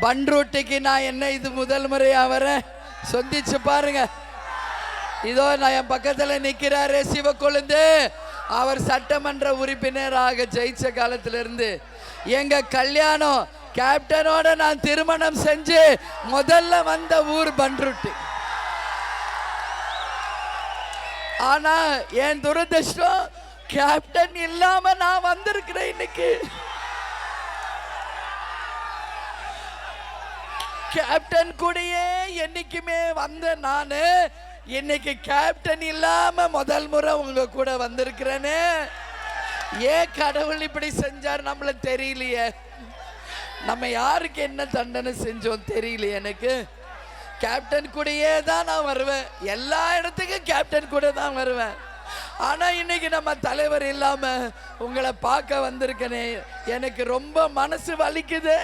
பண்ருட்டிக்கு நான் என்ன இது முதல் முறையா வரேன், சொந்திச்சு பாருங்க. இதோ நான் என் பக்கத்துல நிக்கிறாரு சிவக்கொழுந்து. அவர் சட்டமன்ற உறுப்பினராக ஜெயிச்ச காலத்திலிருந்து எங்க கல்யாணம் கேப்டனோட நான் திருமணம் செஞ்சு முதல்ல வந்த ஊர் பண்ருட்டி. ஆனா என் துரதிர்ஷ்டம் கேப்டன் இல்லாம நான் வந்திருக்கிறேன். இன்னைக்கு கேப்டன் கூடயே என்னைக்குமே வந்த நானு இன்னைக்கு கேப்டன் இல்லாம முதல் முறை உங்க கூட வந்திருக்கிறேனே. ஏன் கடவுள் இப்படி செஞ்சார் நம்மள தெரியலையே. நம்ம யாருக்கு என்ன தண்டனை செஞ்சோம் தெரியல. எனக்கு கேப்டன் கூடயே தான் நான் வருவேன், எல்லா இடத்துக்கும் கேப்டன் கூட தான் வருவேன். ஆனா இன்னைக்கு நம்ம தலைவர் இல்லாம உங்களை பார்க்க வந்திருக்கனே, எனக்கு ரொம்ப மனசு வலிக்குது.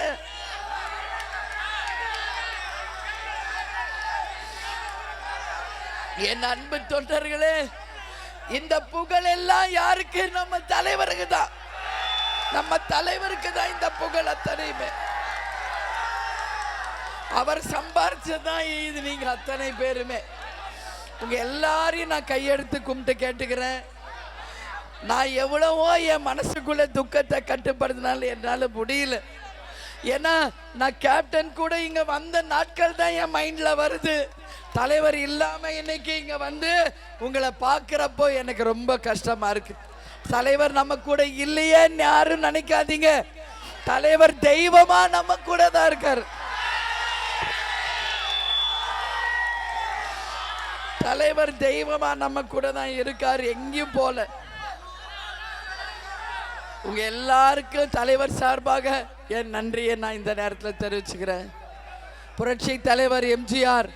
என் அன்பு தொண்டர்களே, இந்த புகழ் எல்லாம் யாருக்கு? நம்ம தலைவருக்கு தான். நம்ம தலைவருக்கு தான் இந்த புகழ் அத்தனையுமே. அவர் சம்பாரிச்சதான் இது. நீங்க அத்தனை பேருமே உங்க எல்லாரையும் நான் கையெடுத்து கும்பிட்டு கேட்டுக்கிறேன். நான் எவ்வளவோ என் மனசுக்குள்ள துக்கத்தை கட்டுப்படுத்தினாலும் என்னால முடியல. ஏன்னா நான் கேப்டன் கூட இங்க வந்த நாட்கள் தான் என் மைண்ட்ல வருது. தலைவர் இல்லாம இன்னைக்கு இங்க வந்து உங்களை பார்க்கிறப்போ எனக்கு ரொம்ப கஷ்டமா இருக்கு. தலைவர் நம்ம கூட இல்லையேன்னு யாரும் நினைக்காதீங்க. தலைவர் தெய்வமா நம்ம கூட தான் இருக்காரு. தலைவர் தெய்வமா நம்ம கூட தான் இருக்காரு, எங்கேயும் போல. உங்க எல்லாருக்கும் தலைவர் சார்பாக என் நன்றியை நான் இந்த நேரத்தில் தெரிவிச்சுக்கிறேன். புரட்சி தலைவர் எம்ஜிஆர்,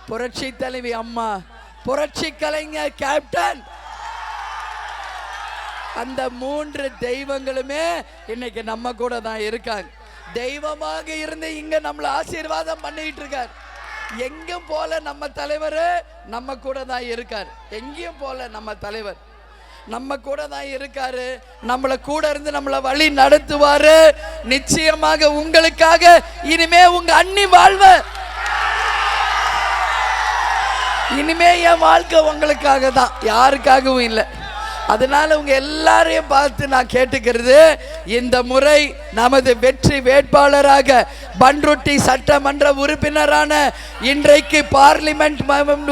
புரட்சி தலைவி அம்மா, புரட்சி கலைஞர் கேப்டன், அந்த மூன்று தெய்வங்களுமே இன்னைக்கு நம்ம கூட தான் இருக்காங்க. தெய்வமாக இருந்து இங்க நம்மள ஆசீர்வாதம் பண்ணிட்டு இருக்கார். எங்கேயும் போல நம்ம தலைவர் நம்ம கூட தான் இருக்கார். எங்கேயும் போல நம்ம தலைவர் நம்ம கூட தான் இருக்காரு. நம்மள கூட இருந்து நம்மள வழி நடத்துவாரு. நிச்சயமாக உங்களுக்காக இனிமே உங்க அண்ணி வாழ்வ, இனிமே என் வாழ்க்கை உங்களுக்காக தான், யாருக்காகவும் இல்லை. அதனால உங்க எல்லாரையும் பார்த்து நான் கேட்டுக்கிறது, இந்த முறை நமது வெற்றி வேட்பாளராக பண்ருட்டி சட்டமன்ற உறுப்பினரான, இன்றைக்கு பார்லிமெண்ட்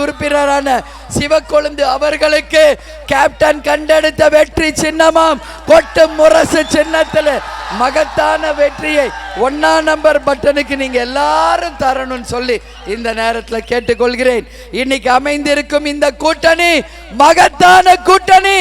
உறுப்பினரான சிவக்கொழுந்து அவர்களுக்கு கேப்டன் கண்டெடுத்த வெற்றி சின்னமாம் கொட்டு முரசு சின்னத்தில் மகத்தான வெற்றியை 1ஆம் நம்பர் பட்டனுக்கு நீங்க எல்லாரும் தரணும்னு சொல்லி இந்த நேரத்தில் கேட்டுக்கொள்கிறேன். இன்னைக்கு அமைந்திருக்கும் இந்த கூட்டணி மகத்தான கூட்டணி,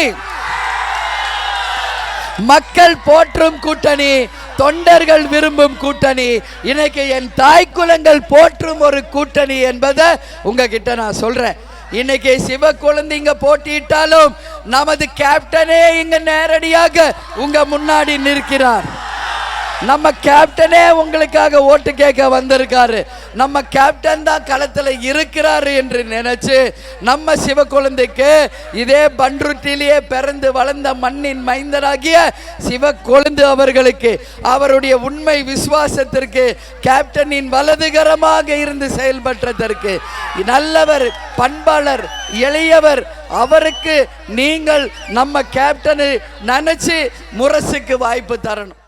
மக்கள் போற்றும் கூட்டணி, தொண்டர்கள் விரும்பும் கூட்டணி, இன்னைக்கு என் தாய் குலங்கள் போற்றும் ஒரு கூட்டணி என்பதை உங்ககிட்ட நான் சொல்றேன். இன்னைக்கு சிவக்கொழுந்து இங்க போட்டியிட்டாலும் நமது கேப்டனே இங்க நேரடியாக உங்க முன்னாடி நிற்கிறார். நம்ம கேப்டனே உங்களுக்காக ஓட்டு கேட்க வந்திருக்காரு. நம்ம கேப்டன் தான் களத்தில் இருக்கிறாரு என்று நினைச்சு நம்ம சிவக்கொழுந்துக்கு, இதே பண்ருட்டிலேயே பிறந்து வளர்ந்த மண்ணின் மைந்தராகிய சிவக்கொழுந்து அவர்களுக்கு, அவருடைய உண்மை விசுவாசத்திற்கு, கேப்டனின் வலதுகரமாக இருந்து செயல்பட்டதற்கு, நல்லவர், பண்பாளர், எளியவர், அவருக்கு நீங்கள் நம்ம கேப்டனை நினைச்சு முரசுக்கு வாய்ப்பு தரணும்.